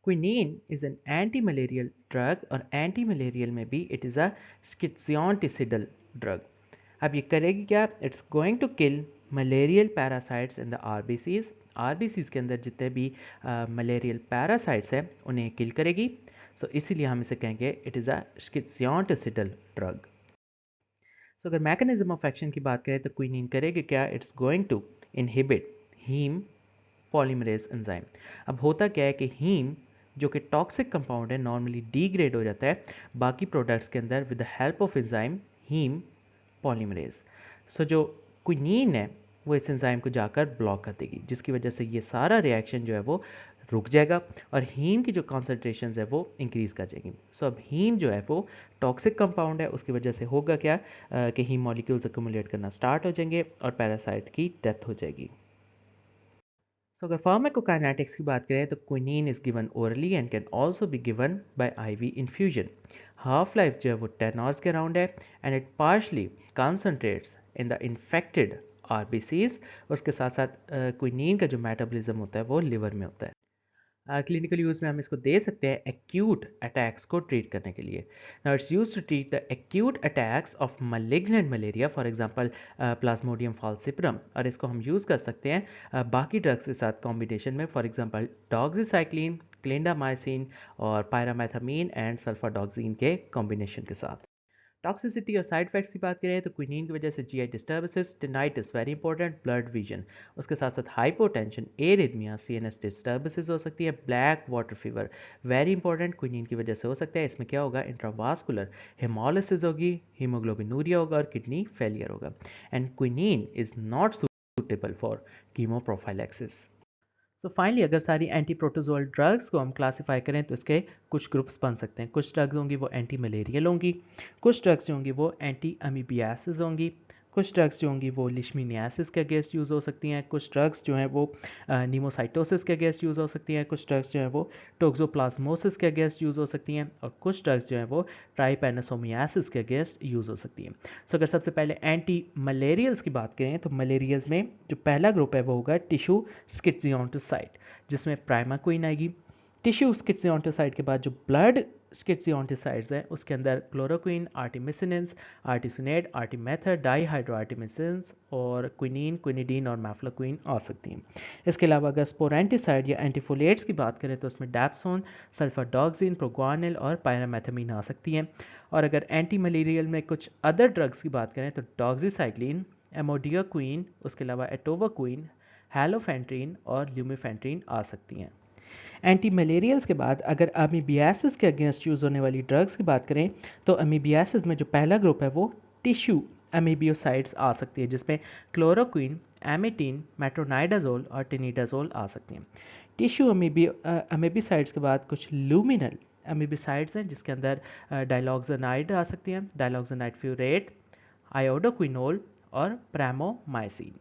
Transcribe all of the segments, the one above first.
Quinine is an anti malarial drug और anti malarial में भी it is a schizonticidal drug. अब ये करेगी क्या? It's going to kill malarial parasites in the RBCs. RBCs के अंदर जितने भी मलेरियल पैरासाइट्स हैं उन्हें किल करेगी। सो इसीलिए हम इसे कहेंगे it is a schizonticidal drug. सो अगर मैकेनिज्म ऑफ एक्शन की बात करें तो क्विनीन करेगी क्या? It's going to inhibit haem polymerase enzyme. अब होता क्या है कि हीम जो कि टॉक्सिक कंपाउंड है नॉर्मली डीग्रेड हो जाता है बाकी प्रोडक्ट्स के अंदर with the help of enzyme haem polymerase. So जो क्विनीन है वो इस एंजाइम को जाकर ब्लॉक कर देगी जिसकी वजह से ये सारा रिएक्शन जो है वो रुक जाएगा और हीम की जो कॉन्सेंट्रेशन है वो इंक्रीज कर जाएगी। सो अब हीम जो है वो टॉक्सिक कंपाउंड है, उसकी वजह से होगा क्या कि हीम मॉलिक्यूल्स अक्यूमुलेट करना स्टार्ट हो जाएंगे और पैरासाइट की डेथ हो जाएगी। सो अगर फार्माकोकाइनेटिक्स की बात करें तो quinine is given orally and can also be given by IV infusion. Half life जो है वो 10 आवर्स के अराउंड है and it partially concentrates in the infected RBCs. उसके साथ साथ क्विनीन का जो मेटाबॉलिज्म होता है वो लिवर में होता है। क्लिनिकल यूज़ में हम इसको दे सकते हैं एक्यूट अटैक्स को ट्रीट करने के लिए। Now it's use to treat the acute attacks of malignant malaria, for example Plasmodium falciparum, और इसको हम यूज़ कर सकते हैं बाकी ड्रग्स के साथ कॉम्बिनेशन में, फॉर एग्जांपल डॉक्सीसाइक्लिन, क्लिंडामाइसिन और पायरामेथामीन एंड सल्फाडॉक्सिन के कॉम्बिनेशन के साथ। टॉक्सिसिटी और साइड इफेक्ट्स की बात करें तो क्विनीन की वजह से GI disturbances, tinnitus very important, blood vision, उसके साथ साथ हाइपोटेंशन, एरिथमिया, सीएनएस डिस्टर्बेंसेस हो सकती है, black water fever very important quinine की वजह से हो सकता है। इसमें क्या होगा? इंट्रावास्कुलर हेमोलिसिस होगी, हीमोग्लोबिनूरिया होगा और किडनी फेलियर होगा। And quinine is not suitable for कीमोप्रोफाइलैक्सिस। So finally अगर सारी एंटी प्रोटोजोल ड्रग्स को हम क्लासीफाई करें तो इसके कुछ ग्रुप्स बन सकते हैं। कुछ ड्रग्स होंगी वो एंटी मलेरियल होंगी, कुछ ड्रग्स जो होंगी वो एंटी अमीबियासिस होंगी, कुछ ड्रग्स जो होंगी वो लिशमीनियासिस के अगेंस्ट यूज़ हो सकती हैं, कुछ ड्रग्स जो हैं वो नीमोसाइटोसिस के अगेंस्ट यूज़ हो सकती हैं, कुछ ड्रग्स जो हैं वो टोक्सोप्लाज्मोसिस के अगेंस्ट यूज़ हो सकती हैं और कुछ ड्रग्स जो हैं वो ट्राइपेनोसोमियासिस के अगेंस्ट यूज़ हो सकती हैं। सो अगर सबसे पहले एंटी मलेरियल्स की बात करें तो मलेरियल्स में जो पहला ग्रुप है वो होगा टिश्यू स्किज़ियोंटिसाइड, जिसमें प्राइमाक्विन आएगी। टिश्यू स्किज़ियोंटिसाइड के बाद जो ब्लड स्किज़ियोंटिसाइड्स हैं उसके अंदर क्लोरोक्विन, आर्टिमिसिनेंस, आर्टिसिनेट, आर्टिमेथर, डाईहाइड्रोआर्टिमिसिनेंस और क्विनीन, क्विनिडीन और मैफ्लोक्विन आ सकती हैं। इसके अलावा अगर स्पोरेंटिसाइड या एंटीफोलेट्स की बात करें तो उसमें डैप्सोन, सल्फाडॉक्सिन, प्रोग्वानिल और पायरामेथामीन आ सकती हैं। और अगर एंटी मलेरियल में कुछ अदर ड्रग्स की बात करें तो डॉक्सीसाइक्लिन, एमोडियाक्विन, उसके अलावा एटोवाक्विन, हैलोफेंट्रिन और ल्यूमिफेंट्रिन आ सकती हैं। एंटी मलेरियल्स के बाद अगर अमीबियासिस के अगेंस्ट यूज़ होने वाली ड्रग्स की बात करें तो अमीबियासिस में जो पहला ग्रुप है वो टिश्यू अमीबियोसाइड्स आ सकती है, जिसमें क्लोरोक्विन, एमिटीन, मेट्रोनाइडाजोल और टिनिडाजोल आ सकती हैं। टिश्यू अमीबिसाइड्स के बाद कुछ लूमिनल अमीबिसाइड्स हैं जिसके अंदर डाइलॉक्सानाइड आ सकती हैं, डाइलॉक्सानाइड फ्यूरेट, आयोडोक्विनोल और प्रेमोमाइसिन।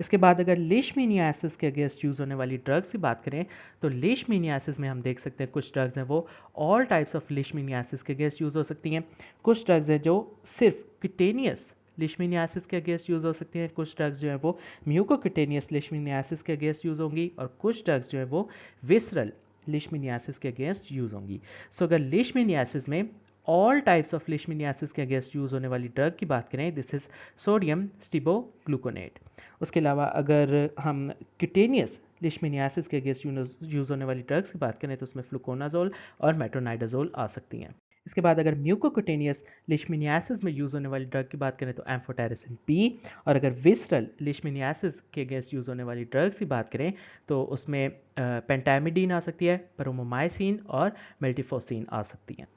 इसके बाद अगर लीशमीनियासिस के अगेंस्ट यूज़ होने वाली ड्रग्स की बात करें तो लीशमीनियासिस में हम देख सकते हैं कुछ ड्रग्स हैं वो ऑल टाइप्स ऑफ लीशमीनियासिस के अगेंस्ट यूज़ हो सकती हैं। कुछ ड्रग्स हैं जो सिर्फ क्यूटेनियस लीशमीनियासिस के अगेंस्ट यूज़ हो सकती हैं, कुछ ड्रग्स जो है वो म्यूकोक्यूटेनियस लीशमीनियासिस के अगेंस्ट यूज़ होंगी और कुछ ड्रग्स जो है वो विसरल लीशमीनियासिस के अगेंस्ट यूज़ होंगी। सो अगर लीशमीनियासिस में ऑल टाइप्स ऑफ लीशमीनियासिस के अगेंस्ट यूज़ होने वाली ड्रग की बात करें दिस इज सोडियम स्टिबोग्लूकोनेट। उसके अलावा अगर हम क्यूटेनियस लिशमीनियासिस के अगेंस्ट यूज़ होने वाली ड्रग्स की बात करें तो उसमें फ्लुकोनाजोल और मेट्रोनाइडाजोल आ सकती हैं। इसके बाद अगर म्यूकोक्यूटेनियस लिशमीनियासिस में यूज़ होने वाली ड्रग की बात करें तो एम्फोटेरिसिन बी, और अगर विसरल लिशमीनियासिस के अगेंस्ट यूज़ होने वाली ड्रग्स की बात करें तो उसमें पेंटामिडीन आ सकती है, प्रोमोमाइसिन और मेल्टिफोसिन आ सकती हैं।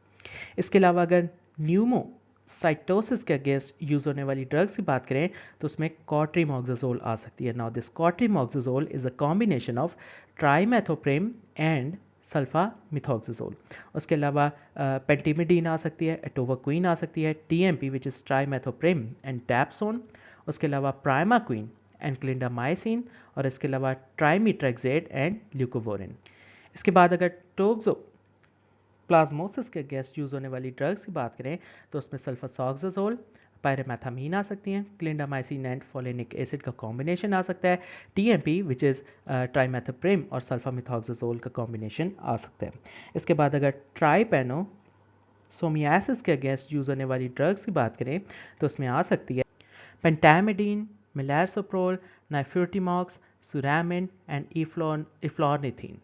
इसके अलावा अगर न्यूमोसाइटोसिस के अगेंस्ट यूज़ होने वाली ड्रग्स की बात करें तो उसमें कॉट्रीमॉक्साजोल आ सकती है। Now this cotrimoxazole is a combination of trimethoprim and sulfamethoxazole. उसके अलावा पेंटिमिडीन आ सकती है, एटोवाक्विन आ सकती है, TMP which is trimethoprim and dapsone, उसके अलावा प्राइमाक्विन एंड क्लिंडामाइसिन और इसके अलावा ट्राइमीट्रेक्जेड एंड ल्यूकोवोरिन। इसके बाद अगर टोक्सो प्लाज्मोसिस के अगेंस्ट यूज़ होने वाली ड्रग्स की बात करें तो उसमें सल्फासॉक्साजोल, पायरेमेथामीन आ सकती हैं, क्लिंडामाइसिन एंड फोलिनिक एसिड का कॉम्बिनेशन आ सकता है, टीएमपी विच इज़ ट्राइमेथोप्रिम और सल्फामिथॉक्साजोल का कॉम्बिनेशन आ सकता है। इसके बाद अगर ट्राइपेनो सोमियासिस के अगेंस्ट यूज़ होने वाली ड्रग्स की बात करें तो उसमें आ सकती है पेंटामिडीन, मिलारसोप्रोल, नाइफ्यूटिमॉक्स, सुरामिन एंड इफ्लॉर्निथीन।